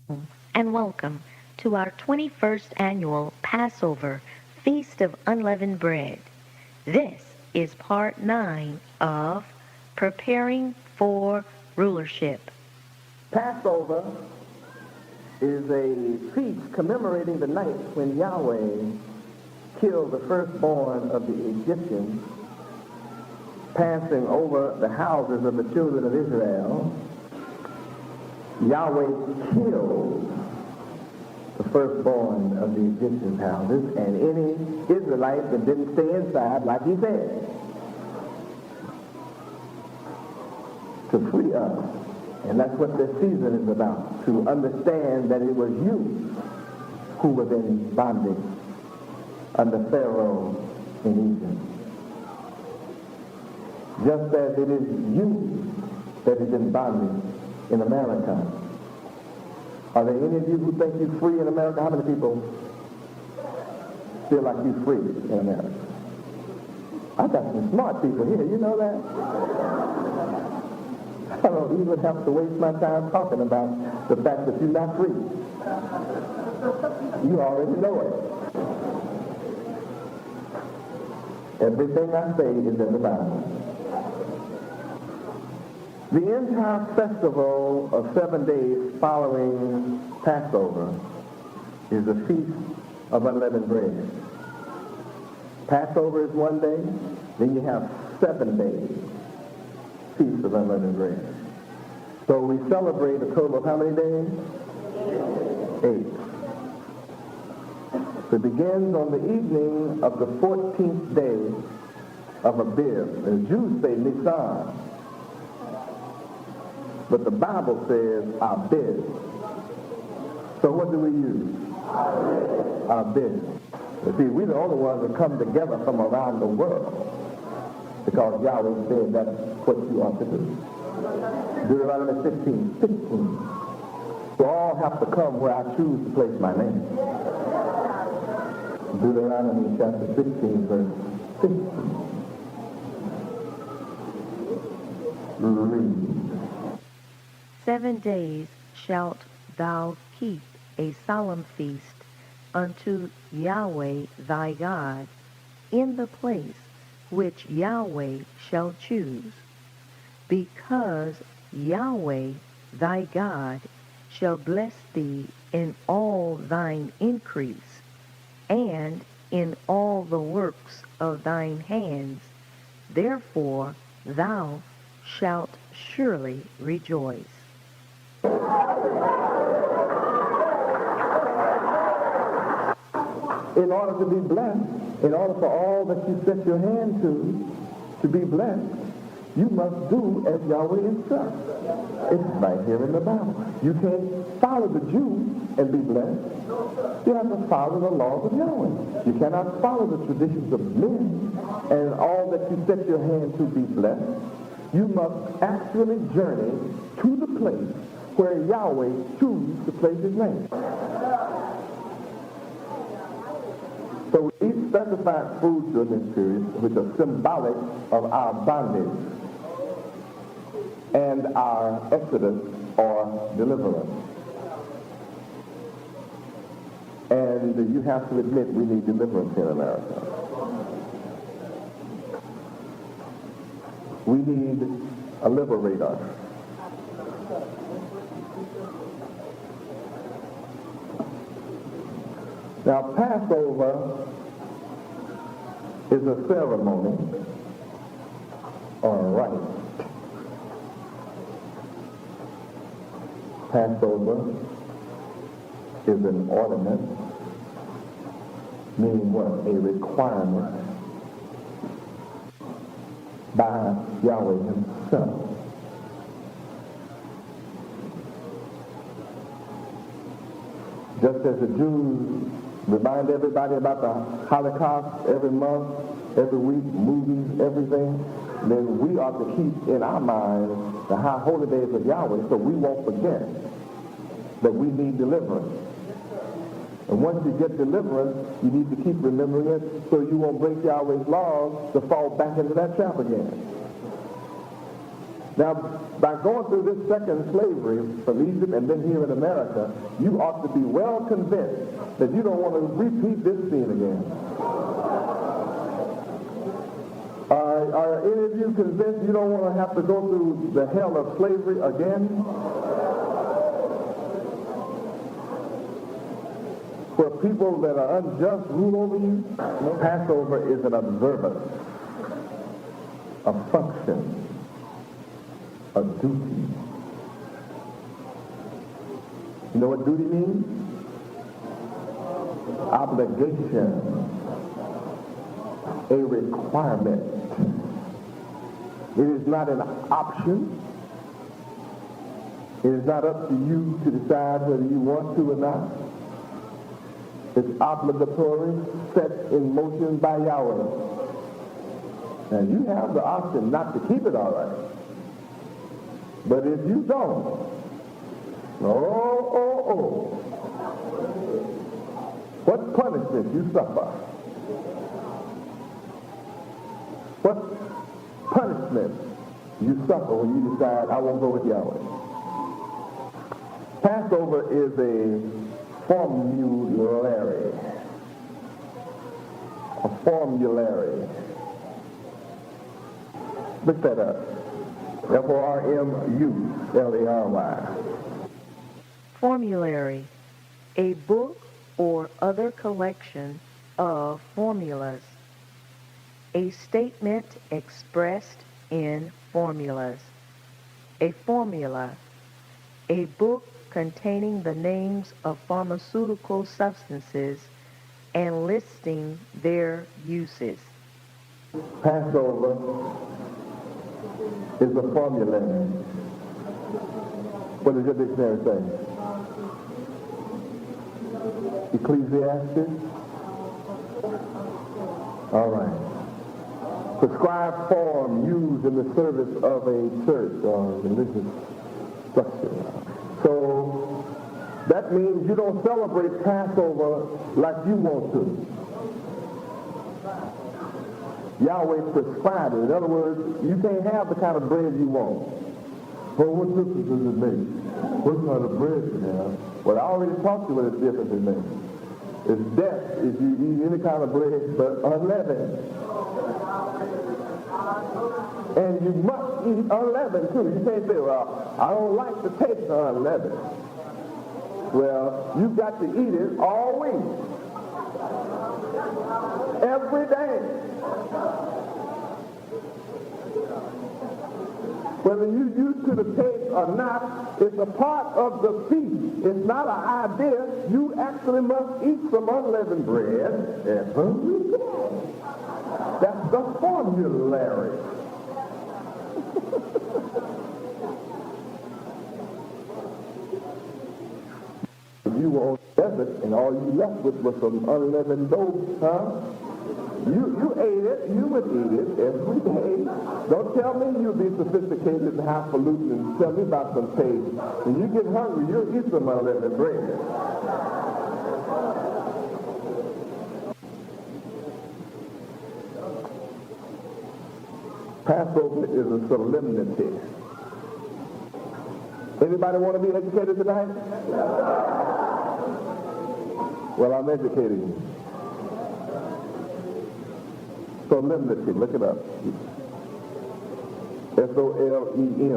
And welcome to our 21st annual Passover Feast of Unleavened Bread. This is part 9 of Preparing for Rulership. Passover is a feast commemorating the night when Yahweh killed the firstborn of the Egyptians, passing over the houses of the children of Israel. Yahweh killed the firstborn of the Egyptians' houses, and any Israelite that didn't stay inside, like he said, to free us. And that's what this season is about, to understand that it was you who was in bondage under Pharaoh in Egypt. Just as it is you that is in bondage in America. Are there any of you who think you're free in America? How many people feel like you're free in America? I got some smart people here, you know that? I don't even have to waste my time talking about the fact that you're not free. You already know it. Everything I say is in the Bible. The entire festival of 7 days following Passover is a feast of unleavened bread. Passover is 1 day, then you have 7 days, feast of unleavened bread. So we celebrate a total of how many days? 8. It begins on the evening of the 14th day of Abib. The Jews say Nisan, but the Bible says Abib. So what do we use? Abib. You see, we're the only ones that come together from around the world because Yahweh said that's what you ought to do. Deuteronomy 15. So all have to come where I choose to place my name. Deuteronomy chapter 16, verse 15. Read. 7 days shalt thou keep a solemn feast unto Yahweh thy God in the place which Yahweh shall choose, because Yahweh thy God shall bless thee in all thine increase, and in all the works of thine hands. Therefore thou shalt surely rejoice. In order to be blessed, in order for all that you set your hand to be blessed, you must do as Yahweh instructs. It's right here in the Bible. You can't follow the Jews and be blessed. You have to follow the laws of Yahweh. You cannot follow the traditions of men and all that you set your hand to be blessed. You must actually journey to the place where Yahweh chooses to place his name. So we eat specified foods during this period, which are symbolic of our bondage and our exodus or deliverance. And you have to admit we need deliverance in America. We need a liberator. Now, Passover is a ceremony or a rite. Passover is an ordinance, meaning what? A requirement by Yahweh himself. Just as the Jews remind everybody about the Holocaust every month, every week, movies, everything, then we ought to keep in our minds the high holy days of Yahweh so we won't forget that we need deliverance. And once you get deliverance, you need to keep remembering it so you won't break Yahweh's laws to fall back into that trap again. Now, by going through this second slavery from Egypt and then here in America, you ought to be well convinced that you don't want to repeat this scene again. Are any of you convinced you don't want to have to go through the hell of slavery again? Where people that are unjust rule over you? Passover is an observance, a function, a duty. You know what duty means? Obligation, a requirement. It is not an option. It is not up to you to decide whether you want to or not. It's obligatory, set in motion by Yahweh. Now you have the option not to keep it, all right. But if you don't, what punishment you suffer? What punishment you suffer when you decide, I won't go with Yahweh? Passover is a formulary. A formulary. Look that up. Formulary. Formulary, a book or other collection of formulas. A statement expressed in formulas. A formula, a book containing the names of pharmaceutical substances and listing their uses. Passover is a formulary. What does your dictionary say? Ecclesiastes? All right. Prescribed form used in the service of a church or religious structure. So that means you don't celebrate Passover like you want to. Yahweh prescribed it. In other words, you can't have the kind of bread you want. Well, what difference does it make? What kind of bread you have? Well, I already taught you what the difference it makes. It's death if you eat any kind of bread but unleavened. And you must eat unleavened too. You can't say, well, I don't like the taste of unleavened. Well, you've got to eat it all week. Every day. Whether you used to the taste or not, it's a part of the feast. It's not an idea. You actually must eat some unleavened bread every week. That's the formulary. You were on the desert and all you left with was some unleavened dough, huh? You ate it, you would eat it every day. Don't tell me you'll be sophisticated and highfalutin and tell me about some taste. When you get hungry, you'll eat some unleavened bread. Passover is a solemnity. Anybody want to be educated tonight? Well, I'm educating you. Solemnity, look it up. Solemnity.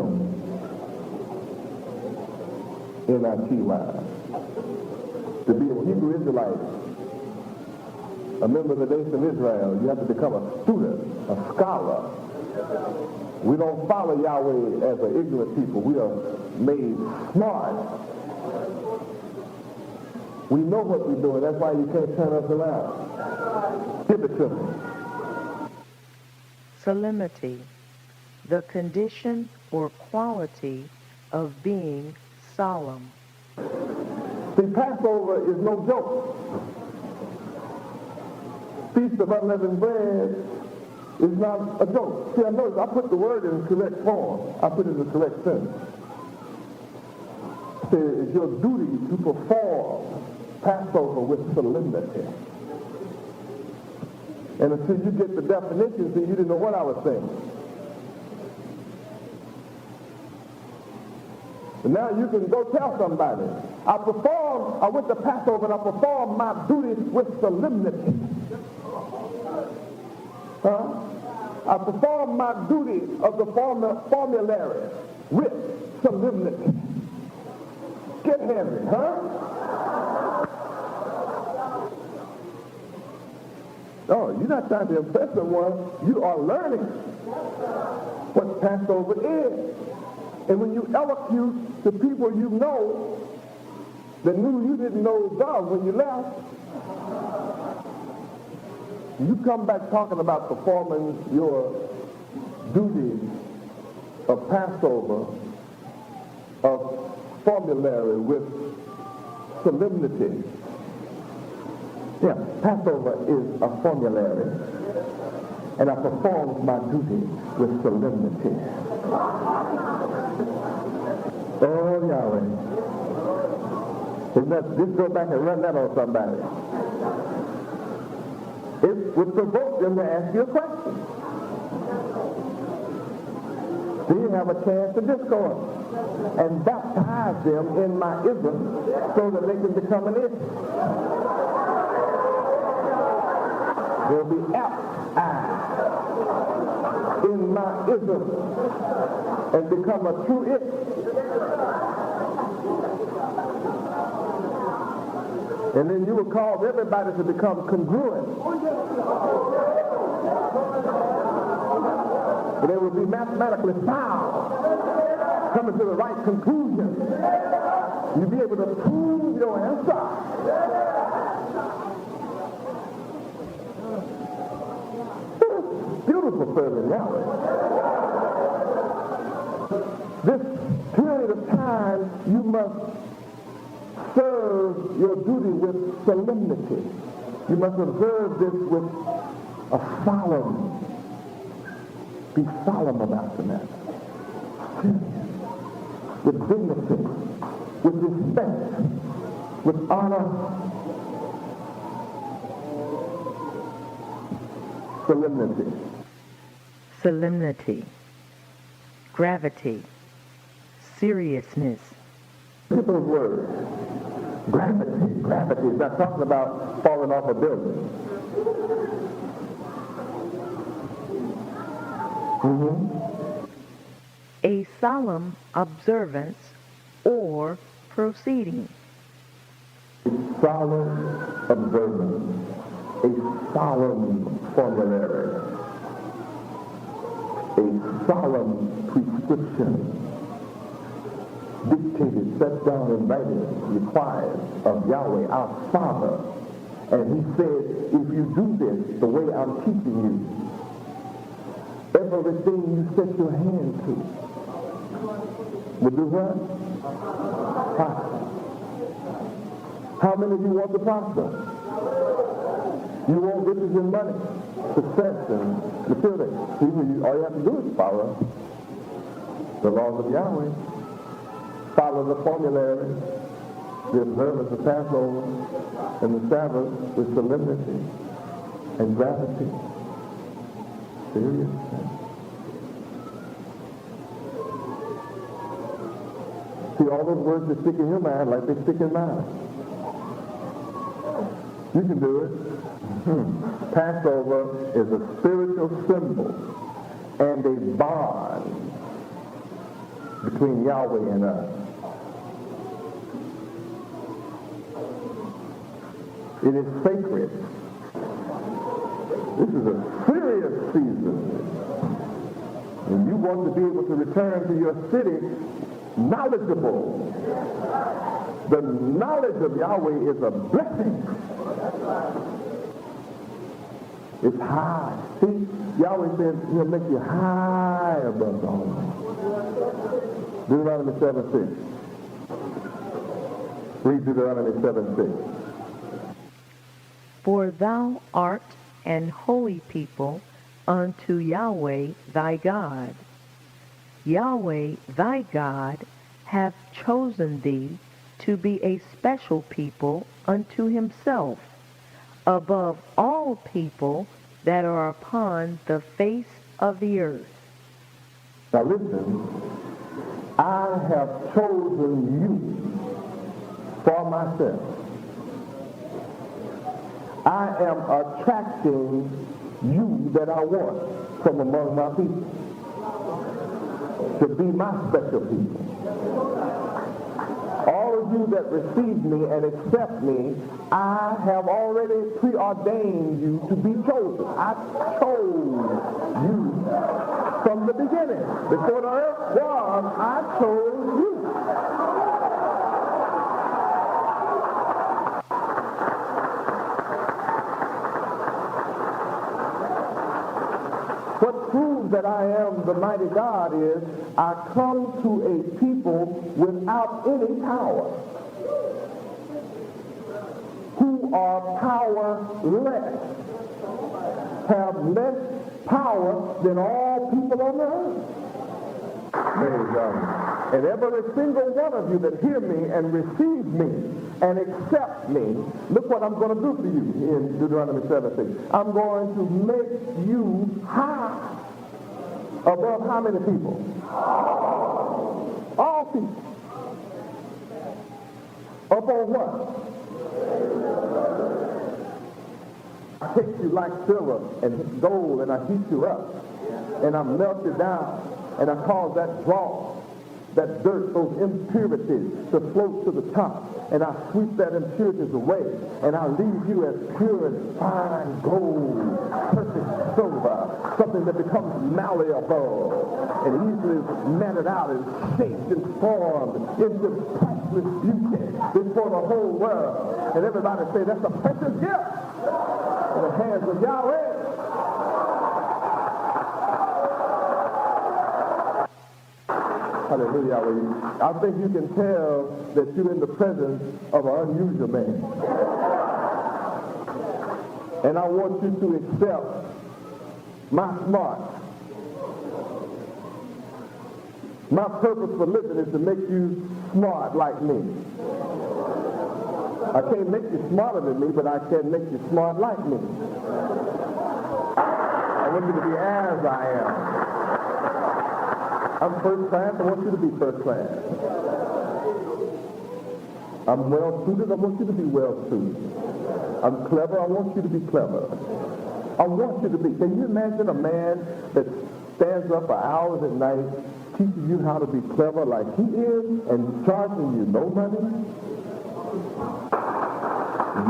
To be a Hebrew Israelite, a member of the nation of Israel, you have to become a student, a scholar. We don't follow Yahweh as an ignorant people. We are made smart. We know what we're doing. That's why you can't turn us around. Give it to me. Solemnity, the condition or quality of being solemn. See, Passover is no joke. Feast of Unleavened Bread is not a joke. See, I notice I put the word in the correct form. I put it in the correct sense. See, it's your duty to perform Passover with solemnity. And until you get the definition, see, you didn't know what I was saying. Now you can go tell somebody. I went to Passover and I performed my duty with solemnity. I performed my duty of the formulary with solemnity. Get heavy, Oh, you're not trying to impress someone. You are learning what Passover is. And when you elocute to people you know that knew you didn't know God when you left, you come back talking about performing your duty of Passover, of formulary with solemnity. Yeah, Passover is a formulary, and I performed my duty with solemnity. Oh, Yahweh. Just go back and run that on somebody. It would provoke them to ask you a question. Do you have a chance to discourse and baptize them in my ism so that they can become an ism? They'll be baptized in my ism and become a true ism. And then you will cause everybody to become congruent. But they will be mathematically sound, coming to the right conclusion. You'll be able to prove your answer. Beautiful serving Yahweh. This period of time, you must serve your duty with solemnity. You must observe this with a solemn, be solemn about the matter. With dignity, with respect, with honor, solemnity. Solemnity, gravity, seriousness. Look at those words. Gravity. Gravity is not talking about falling off a building. A solemn observance or proceeding. A solemn observance. A solemn formulary. A solemn prescription. Dictated, set down, invited, required of Yahweh, our Father. And he said, if you do this the way I'm teaching you, everything you set your hand to will do what? Prosper. How many of you want to prosper? You want riches and money, success and security. All you have to do is follow the laws of Yahweh. Follow the formulary, the observance of Passover and the Sabbath with solemnity and gravity. Serious. See, all those words that stick in your mind like they stick in mine. You can do it. Passover is a spiritual symbol and a bond between Yahweh and us. It is sacred. This is a serious season. And you want to be able to return to your city knowledgeable. The knowledge of Yahweh is a blessing. It's high. See, Yahweh says he'll make you high above the heavens. Deuteronomy 7:6. Read Deuteronomy 7:6. For thou art an holy people unto Yahweh thy God. Yahweh thy God hath chosen thee to be a special people unto himself, above all people that are upon the face of the earth. Now listen, I have chosen you for myself. I am attracting you that I want from among my people to be my special people. All of you that receive me and accept me, I have already preordained you to be chosen. I chose you from the beginning. Before the earth was, I chose you. What proves that I am the mighty God is I come to a people without any power, who are powerless, have less power than all people on the earth. Praise God. And every single one of you that hear me and receive me and accept me, look what I'm going to do for you in Deuteronomy 17. I'm going to make you high above how many people? All people. Upon what? I take you like silver and gold and I heat you up and I melt you down and I cause that dross, that dirt, those impurities to float to the top, and I sweep that impurities away, and I leave you as pure as fine gold, perfect silver, something that becomes malleable and easily matted out and shaped and formed into priceless beauty before the whole world. And everybody say, that's a precious gift in the hands of Yahweh. Hallelujah. I think you can tell that you're in the presence of an unusual man. And I want you to accept my smarts. My purpose for living is to make you smart like me. I can't make you smarter than me, but I can make you smart like me. I want you to be as I am. I'm first class, I want you to be first class. I'm well-suited, I want you to be well-suited. I'm clever, I want you to be clever. I want you to be. Can you imagine a man that stands up for hours at night teaching you how to be clever like he is and charging you no money?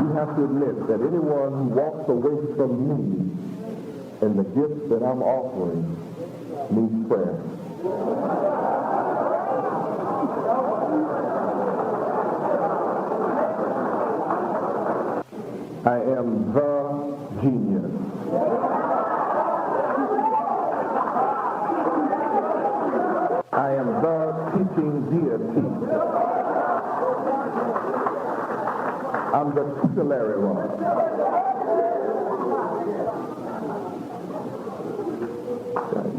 You have to admit that anyone who walks away from me and the gifts that I'm offering needs prayer. I am the genius. I am the teaching deity. I'm the tutelary one.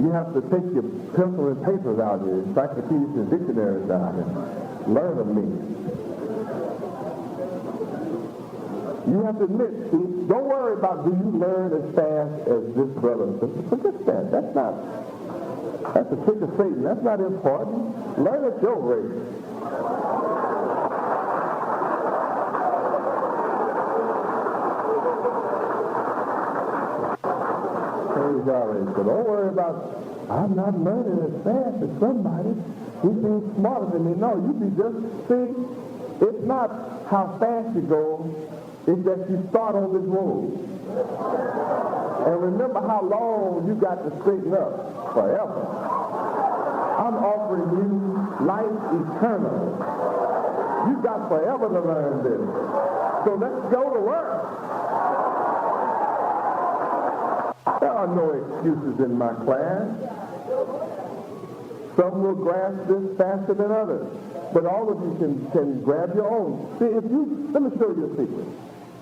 You have to take your pencil and papers out, your encyclopedias and dictionaries out and learn of me. You have to admit, see, don't worry about do you learn as fast as this brother. Forget that. That's a trick of Satan. That's not important. Learn at your rate. So don't worry about, I'm not learning as fast as somebody. He's being smarter than me. No, you be just, see, it's not how fast you go, it's that you start on this road. And remember how long you got to straighten up. Forever. I'm offering you life eternal. You got forever to learn this. So let's go to work. There are no excuses in my class. Some will grasp this faster than others. But all of you can grab your own. See, let me show you a secret.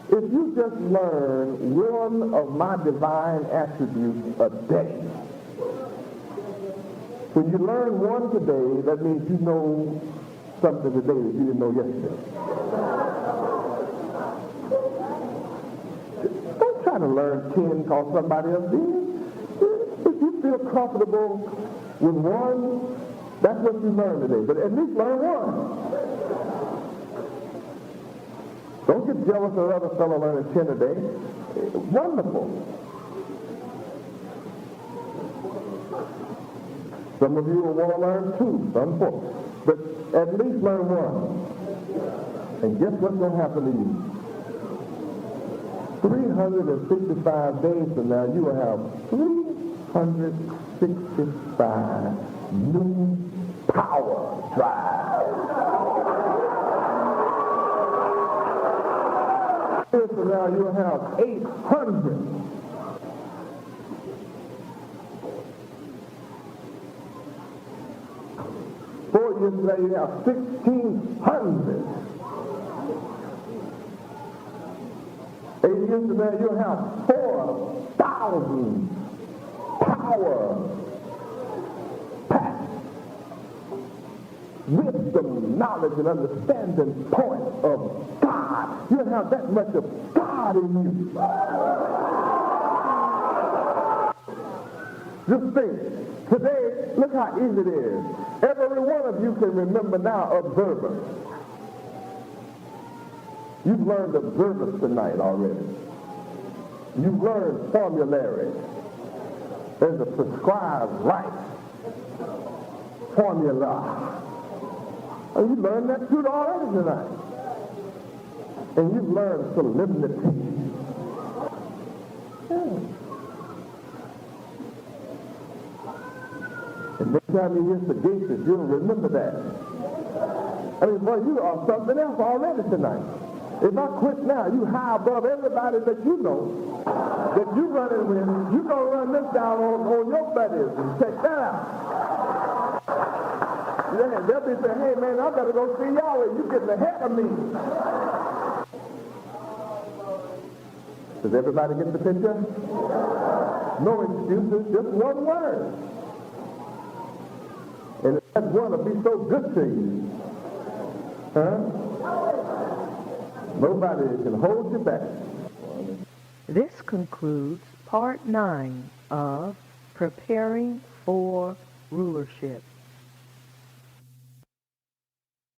If you just learn one of my divine attributes a day, when you learn one today, that means you know something today that you didn't know yesterday. Don't try to learn 10 because somebody else did. If you feel comfortable with one, That's what you learned today, but at least learn one. Don't get jealous of the other fellow learning 10 a day. Wonderful. Some of you will want to learn 2, some 4. But at least learn one. And guess what's going to happen to you? 365 days from now, you will have 365 new power drives. Years from now, you will have 800. Four years from now, you have 1,600. 8 years from now, you'll have 4,000 power packed wisdom, knowledge, and understanding point of God. You'll have that much of God in you. Just think, today, look how easy it is. Every one of you can remember now observance. You've learned observance tonight already. You've learned formulary. There's a prescribed right formula. And you learned that truth already tonight. And you've learned solemnity. Yeah. And next time you hear sagacious, you'll remember that. I mean, boy, you are something else already tonight. If I quit now, you high above everybody that you know, that you running with, you gonna run this down on your buddies and check that out. Yeah, they'll be saying, hey man, I better go see Yahweh. You getting ahead of me. Does everybody get the picture? No excuses, just one word. And that one will be so good to you. Huh? Nobody can hold you back. This concludes part 9 of Preparing for Rulership.